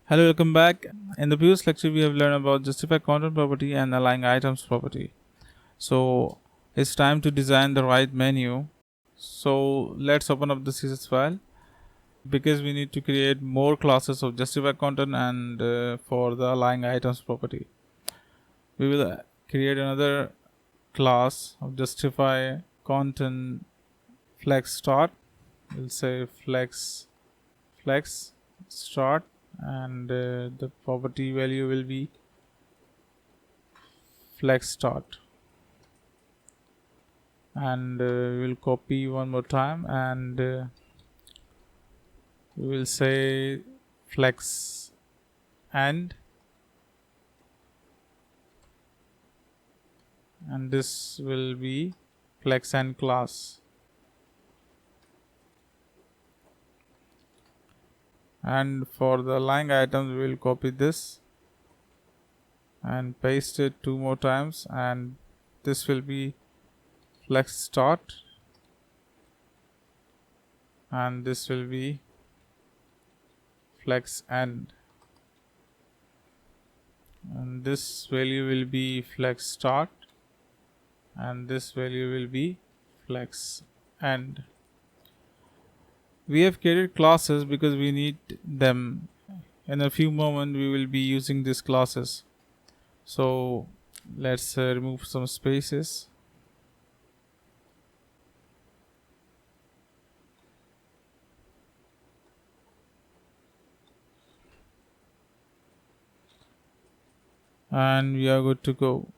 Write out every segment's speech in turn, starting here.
Hello, welcome back. In the previous lecture, we have learned about justify content property and align items property. So it's time to design the right menu. So let's open up the CSS file because we need to create more classes of justify content and for the align items property. We will create another class of justify content flex start. We'll say flex start and the property value will be flex start, and we will copy one more time and we will say flex end, and this will be flex end class. And for the line items, we will copy this and paste it two more times, and this will be flex start and this will be flex end, and this value will be flex start and this value will be flex end. We have created classes because we need them. In a few moments we will be using these classes. So let's remove some spaces. And we are good to go.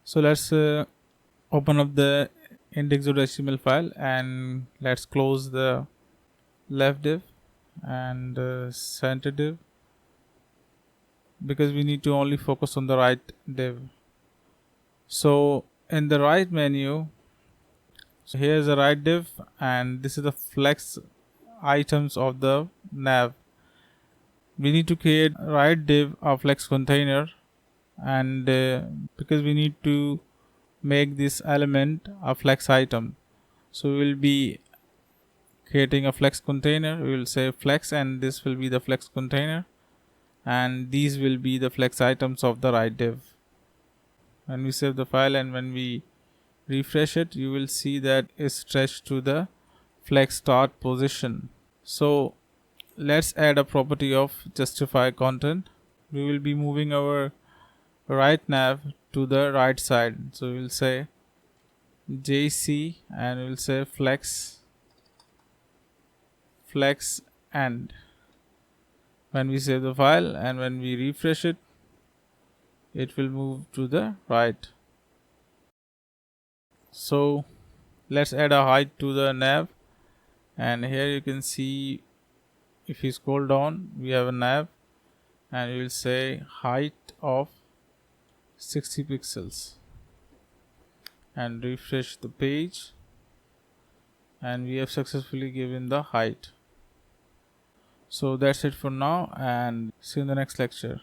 So let's open up the index.html file and let's close the left div and center div because we need to only focus on the right div. So in the right menu, so here's the right div and this is the flex items of the nav. We need to create right div a flex container, and because we need to make this element a flex item, so we will be creating a flex container. We will say flex and this will be the flex container and these will be the flex items of the right div. When we save the file and when we refresh it, you will see that it's stretched to the flex start position. So let's add a property of justify content. We will be moving our right nav to the right side, so we will say JC and we will say flex end. When we save the file and when we refresh it, it will move to the right. So let's add a height to the nav, and here you can see, if you scroll down, we have a nav and we will say height of 60 pixels and refresh the page, and we have successfully given the height. So that's it for now, and see you in the next lecture.